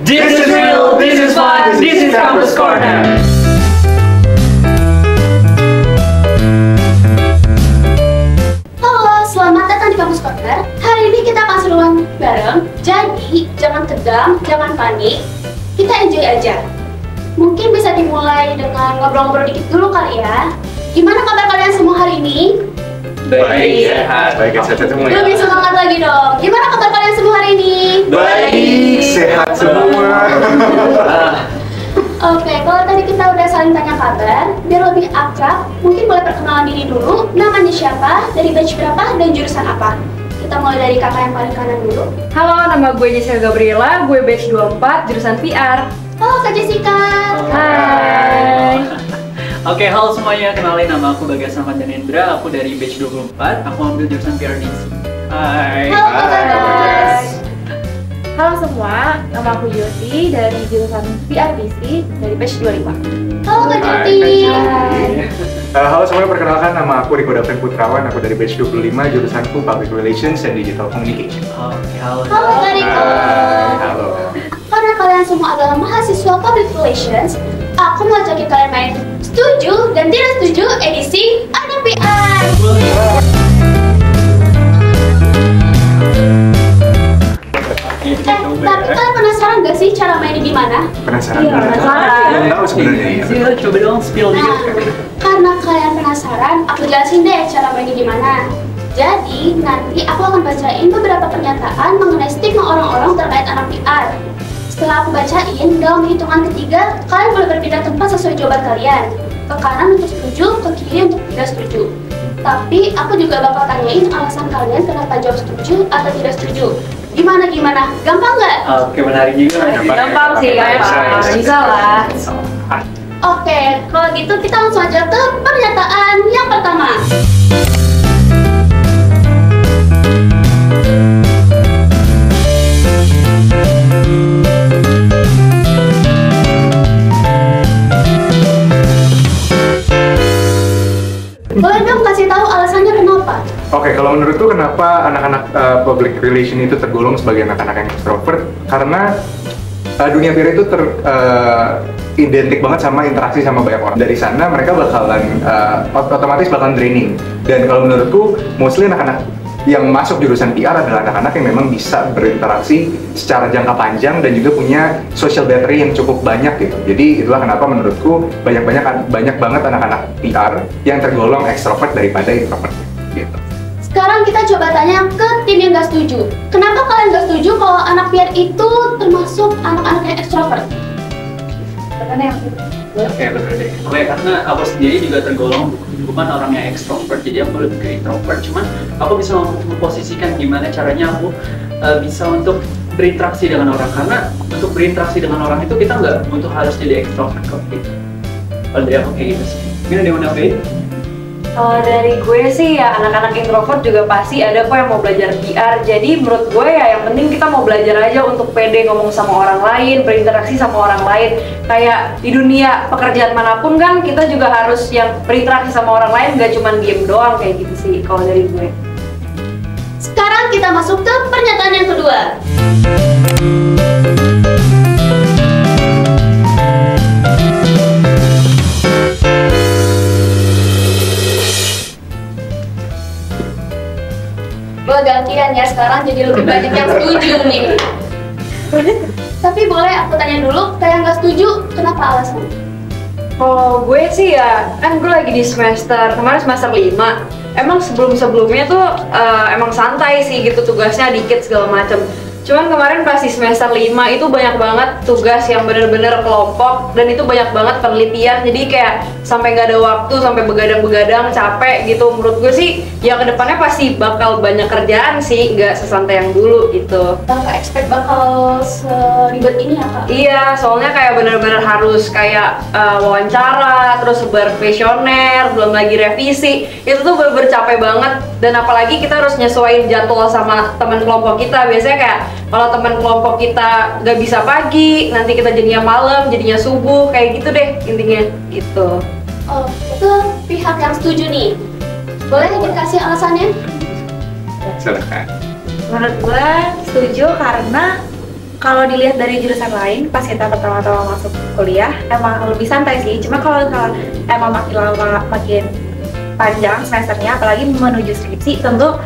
This is real, this is fun, this is Campus Corner. Halo, selamat datang di Campus Corner. Hari ini kita akan seruan bareng. Jadi, jangan tegang, jangan panik. Kita enjoy aja. Mungkin bisa dimulai dengan ngobrol-ngobrol dikit dulu kali ya. Gimana kabar kalian semua hari ini? Baik, sehat. Baik, sehat semua ya. Lebih semangat lagi dong. Gimana kabar kalian semua hari ini? Baik, sehat semua. Oke, kalau tadi kita udah saling tanya kabar, biar lebih akrab, mungkin boleh perkenalan diri dulu. Namanya siapa, dari batch berapa, dan jurusan apa? Kita mulai dari kakak yang paling kanan dulu. Halo, nama gue Jessica Gabriela, gue batch 24, jurusan PR. Halo Kak Jessica. Hai. Oke, halo semuanya, kenalin nama aku Bagas Ahmad Danendra, aku dari batch 24, aku ambil jurusan PRDC. Hai. Halo Kak Bagas. Halo semua, nama aku Yoti dari jurusan PRDC dari batch 25. Halo Kak Joti. Halo semuanya, perkenalkan nama aku Riko Daven Putrawan, aku dari batch 25, jurusanku Public Relations and Digital Communication. Oke, halo. Halo Kak Riko. Halo. Karena kalian semua adalah mahasiswa Public Relations, aku mau ajakin kalian main setuju dan tidak setuju edisi Anak PR. Tapi kalian penasaran gak sih cara mainnya gimana? Penasaran? Iya, penasaran. Belum tahu sebenarnya ya. Sini, coba dong spill Nah, dikit. karena kalian penasaran, aku jelasin deh cara mainnya gimana. Jadi, nanti aku akan bacain beberapa pernyataan mengenai stigma orang-orang terkait anak PR. Setelah aku bacain, dalam hitungan ketiga, kalian boleh berpindah tempat sesuai jawaban kalian. Ke kanan untuk setuju, ke kiri untuk tidak setuju. Tapi, aku juga bakal tanyain alasan kalian kenapa jawab setuju atau tidak setuju. Gimana? Gampang nggak? Oke, menarik juga. Gampang sih, gampang. Bisa lah. Oke, kalau gitu kita langsung aja ke pernyataan yang pertama. Boleh dong kasih tahu alasannya kenapa? Oke, kalau menurutku kenapa anak-anak public relation itu tergolong sebagai anak-anak yang extrovert? Karena dunia PR itu identik banget sama interaksi sama banyak orang. Dari sana mereka bakalan otomatis bakalan draining. Dan kalau menurutku, mostly anak-anak yang masuk jurusan PR adalah anak-anak yang memang bisa berinteraksi secara jangka panjang dan juga punya social battery yang cukup banyak gitu. Jadi itulah kenapa menurutku banyak banget anak-anak PR yang tergolong extrovert daripada introvert gitu. Sekarang kita coba tanya ke tim yang gak setuju. Kenapa kalian gak setuju kalau anak PR itu termasuk anak-anak yang ekstrovert? Oke, bener deh. Oke, karena aku sendiri juga tergolong bukan orang yang ekstrovert, jadi aku lebih ke introvert. Cuman aku bisa memposisikan gimana caranya aku bisa untuk berinteraksi dengan orang. Karena untuk berinteraksi dengan orang itu kita nggak butuh harus jadi ekstrovert kok gitu. Kalau dari aku kayak gitu sih. Gimana dia mana Faye? Kalau dari gue sih ya anak-anak introvert juga pasti ada kok yang mau belajar PR. Jadi menurut gue ya yang penting kita mau belajar aja untuk pede ngomong sama orang lain, berinteraksi sama orang lain. Kayak di dunia pekerjaan manapun kan kita juga harus yang berinteraksi sama orang lain, gak cuma diem doang kayak gitu sih kalau dari gue. Sekarang kita masuk ke pernyataan yang kedua. Boleh gantian ya sekarang jadi lebih banyak yang setuju nih. Tapi boleh aku tanya dulu, kayak nggak setuju, kenapa alasannya? Kalau gue sih ya, kan gue lagi di kemarin semester 5. Emang sebelum-sebelumnya tuh emang santai sih gitu, tugasnya dikit segala macem. Cuman kemarin pas di semester 5 itu banyak banget tugas yang bener-bener kelompok dan itu banyak banget penelitian, jadi kayak sampai nggak ada waktu, sampai begadang-begadang, capek gitu. Menurut gue sih ya kedepannya pasti bakal banyak kerjaan sih, nggak sesantai yang dulu gitu. Nggak expect bakal seribet ini ya Kak? Iya, soalnya kayak bener-bener harus kayak wawancara, terus berkuesioner, belum lagi revisi. Itu tuh bener-bener capek banget. Dan apalagi kita harus nyesuaiin jadwal sama teman kelompok kita. Biasanya kayak kalau teman kelompok kita nggak bisa pagi, nanti kita jadinya malam, jadinya subuh, kayak gitu deh intinya gitu. Oh, itu pihak yang setuju nih. Boleh dikasih alasannya? Silakan. Menurut gue setuju karena kalau dilihat dari jurusan lain, pas kita pertama-tama masuk kuliah, emang lebih santai sih. Cuma kalau emang makin lama makin panjang semesternya, apalagi menuju skripsi, tentu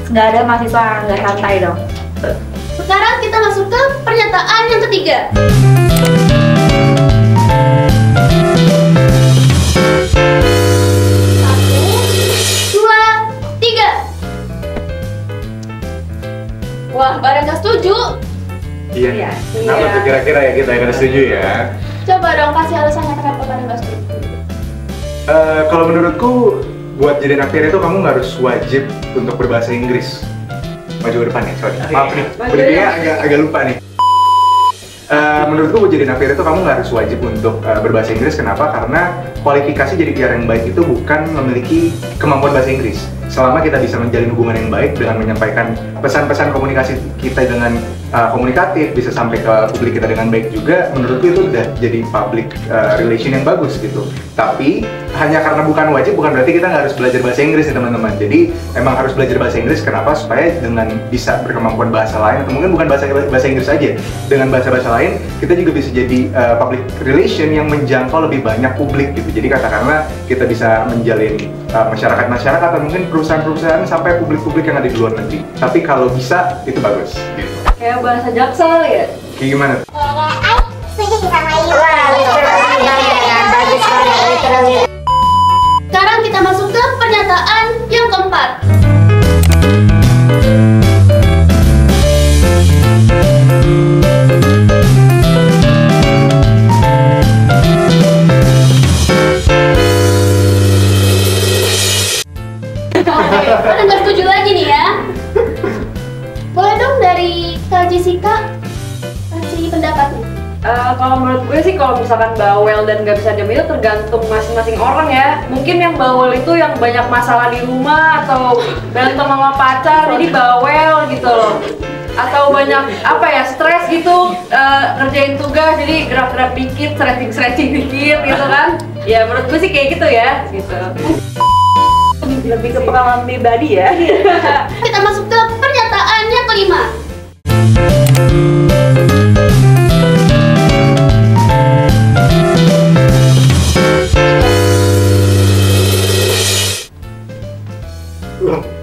nggak ada mahasiswa nggak santai dong. Sekarang kita masuk ke pernyataan yang ketiga. Satu, dua, tiga. Wah, pada nggak setuju. Iya. Kenapa tuh kira-kira ya kita yang setuju ya? Coba dong kasih alasannya kenapa pada nggak setuju. Kalau menurutku buat jadi anak PR itu kamu nggak harus wajib untuk berbahasa Inggris. Maju ke depan ya, sorry. Maaf nih, berdirinya agak lupa nih. Menurutku buat jadi anak PR itu kamu nggak harus wajib untuk berbahasa Inggris. Kenapa? Karena kualifikasi jadi PR yang baik itu bukan memiliki kemampuan bahasa Inggris. Selama kita bisa menjalin hubungan yang baik dengan menyampaikan pesan-pesan komunikasi kita dengan komunikatif, bisa sampai ke publik kita dengan baik juga, menurutku itu udah jadi public relation yang bagus gitu. Tapi hanya karena bukan wajib, bukan berarti kita nggak harus belajar bahasa Inggris nih teman-teman. Jadi emang harus belajar bahasa Inggris, kenapa? Supaya dengan bisa berkemampuan bahasa lain, atau mungkin bukan bahasa Inggris aja, dengan bahasa-bahasa lain kita juga bisa jadi public relation yang menjangkau lebih banyak publik gitu. Jadi katakanlah kita bisa menjalin masyarakat-masyarakat atau mungkin perusahaan-perusahaan sampai publik-publik yang ada di luar negeri. Tapi kalau bisa itu bagus. Gitu. Kayak bahasa Jaksel ya? Kayak gimana? Sekarang kita masuk ke pernyataan yang keempat. Pada nggak setuju lagi nih ya. Boleh dong dari Kak Jessica kasih pendapatnya. Kalau menurut gue sih kalau misalkan bawel dan gak bisa diem itu tergantung masing-masing orang ya. Mungkin yang bawel itu yang banyak masalah di rumah atau berantem sama pacar jadi bawel gitu loh. Atau banyak apa ya, stres gitu, ngerjain tugas jadi gerak-gerak dikit, stretching dikit gitu kan. Ya menurut gue sih kayak gitu ya gitu. Lebih ke pengalaman pribadi ya. Kita masuk ke pernyataan yang kelima.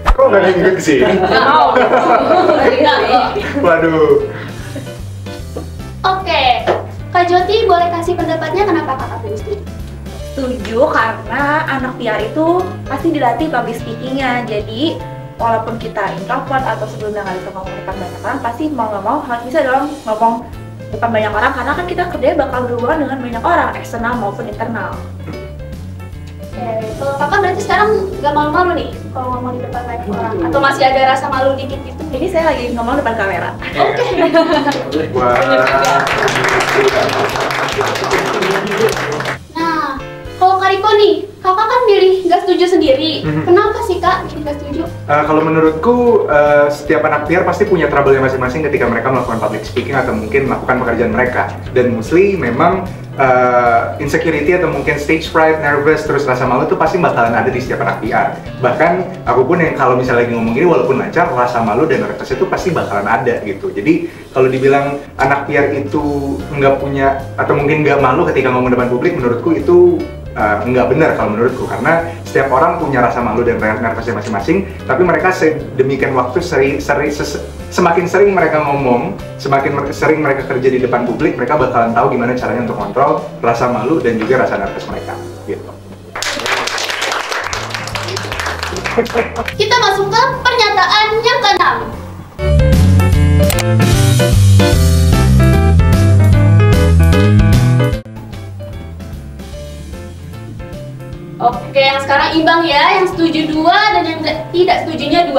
Kok nggak ngikut sih? Mau. Waduh. Oke, Kak Joti boleh kasih pendapatnya kenapa kakak pilih setuju? Setuju karena anak PR itu pasti dilatih public speaking-nya. Jadi walaupun kita introvert atau sebelumnya nggak bisa ngomong depan banyak orang, pasti mau nggak mau harus bisa dong ngomong depan banyak orang, karena kan kita kerjanya bakal berhubungan dengan banyak orang, eksternal maupun internal. Oke, kalau kakak berarti sekarang nggak malu-malu nih kalau ngomong di depan banyak orang? Atau masih ada rasa malu dikit gitu? Ini saya lagi ngomong depan kamera. Oke. Wah. Nah, kalau Kak Riko nih, kakak kan milih nggak setuju sendiri. Kenapa sih Kak milih nggak setuju? Kalau menurutku, setiap anak PR pasti punya trouble-nya masing-masing ketika mereka melakukan public speaking atau mungkin melakukan pekerjaan mereka. Dan mostly memang insecurity atau mungkin stage fright, nervous, terus rasa malu itu pasti bakalan ada di setiap anak PR. Bahkan aku pun yang kalau misalnya lagi ngomong gini walaupun lancar, rasa malu dan nervous itu pasti bakalan ada gitu. Jadi kalau dibilang anak PR itu nggak punya atau mungkin nggak malu ketika ngomong depan publik, menurutku itu nggak benar kalau menurutku, karena setiap orang punya rasa malu dan nervousnya masing-masing, tapi mereka sedemikian waktu semakin sering mereka ngomong, semakin sering mereka kerja di depan publik, mereka bakalan tahu gimana caranya untuk kontrol rasa malu dan juga rasa nervous mereka gitu. Kita masuk ke pernyataan yang keenam. Oke, yang sekarang imbang ya, yang setuju 2 dan yang tidak setujunya 2.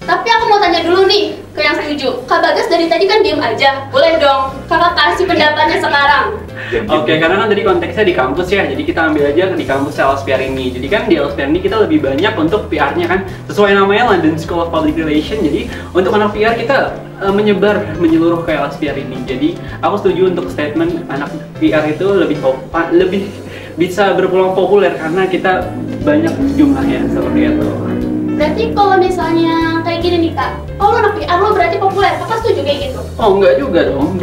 Tapi aku mau tanya dulu nih ke yang setuju. Kak Bagas dari tadi kan diem aja. Boleh dong, kakak kasih pendapatnya sekarang. Oke, karena kan tadi konteksnya di kampus ya, jadi kita ambil aja di kampus LSPR ini. Jadi kan di LSPR ini kita lebih banyak untuk PR-nya kan, sesuai namanya London School of Public Relations. Jadi untuk anak PR kita menyeluruh ke LSPR ini. Jadi aku setuju untuk statement anak PR itu lebih bisa berpeluang populer karena kita banyak jumlahnya seperti itu. Berarti kalau misalnya kayak gini nih kak, kalau anak PR lo berarti populer, kakak setuju kayak gitu? Oh enggak juga dong.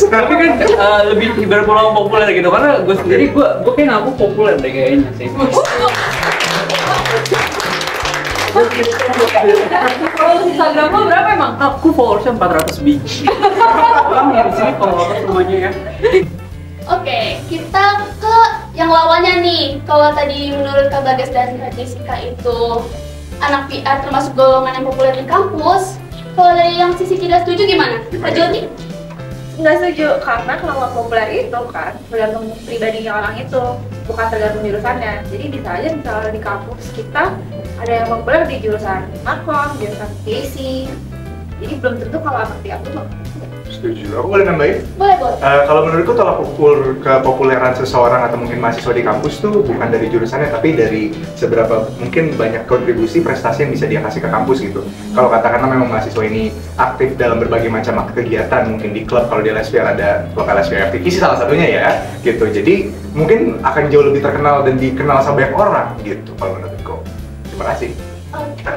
Tapi kan lebih berpeluang populer gitu karena gue sendiri gue kayak ngaku populer deh kayaknya sih. Kalau Instagram lo berapa emang? Aku followersnya 400 biji. Orang yang di sini followers semuanya ya. Oke, kita ke yang lawannya nih. Kalau tadi menurut Kak Bagas dan Kak Jessica itu anak PR termasuk golongan yang populer di kampus, kalau dari yang sisi tidak setuju gimana? Kak Jody? Nggak setuju, karena kalau populer itu kan tergantung pribadinya orang itu, bukan tergantung jurusannya. Jadi bisa aja misalnya di kampus kita ada yang populer di jurusan Makom, jurusan PAC. Jadi belum tentu kalau anak PR itu Setuju. Aku boleh nambahin? Boleh, boleh. Kalau menurutku tolak ukur kepopuleran seseorang atau mungkin mahasiswa di kampus tuh bukan dari jurusannya, tapi dari seberapa mungkin banyak kontribusi prestasi yang bisa dia kasih ke kampus gitu. Kalau katakanlah memang mahasiswa ini aktif dalam berbagai macam kegiatan, mungkin di klub, kalau di LSPR ada lokal LSPR aktivisi salah satunya ya, gitu. Jadi mungkin akan jauh lebih terkenal dan dikenal sama banyak orang gitu kalau menurutku. Terima kasih. Oke.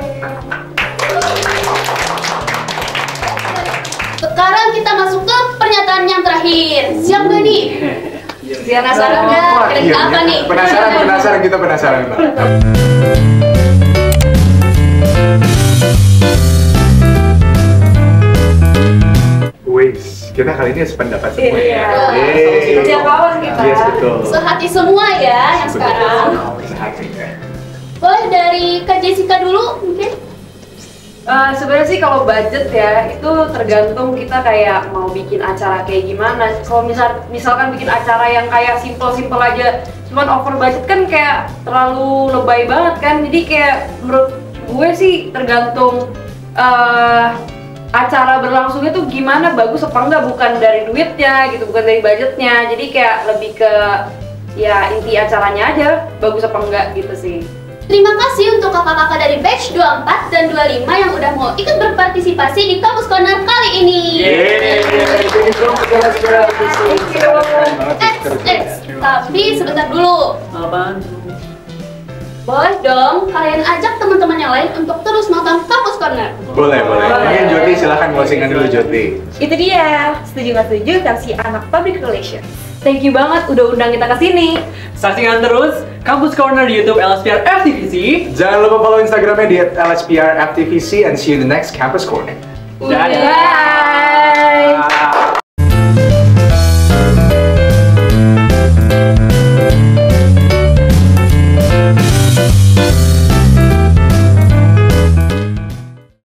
Sekarang kita masuk ke pernyataan yang terakhir. Siap gak nih? Penasaran nggak? Kira-kira apa nih? Penasaran, kita penasaran banget. Wis, kita kali ini sependapat semua ya. Yeay. Sejak awal kita. Yes, betul. Sehati semua ya yang sekarang. Sehati ya. Boleh dari Kak Jessica dulu mungkin? Sebenarnya sih kalau budget ya itu tergantung kita kayak mau bikin acara kayak gimana. Kalau misalkan bikin acara yang kayak simple aja, cuman over budget kan kayak terlalu lebay banget kan. Jadi kayak menurut gue sih tergantung acara berlangsungnya tuh gimana, bagus apa enggak, bukan dari duitnya gitu, bukan dari budgetnya. Jadi kayak lebih ke ya inti acaranya aja, bagus apa enggak gitu sih. Terima kasih untuk kakak-kakak dari batch 24 dan 25 yang udah mau ikut berpartisipasi di Kampus Corner kali ini. Tapi sebentar dulu. Apaan? Boleh dong kalian ajak teman-teman yang lain untuk terus nonton Kampus Corner. Boleh. Mungkin Joti silahkan closingan dulu Joti. itu dia, setuju nggak setuju versi anak public relations. Thank you banget udah undang kita ke sini. Saksikan terus Kampus Corner di YouTube LSPR FTVC. Jangan lupa follow Instagramnya di @LSPR FTVC and see you in the next Campus Corner. Dadah. Bye.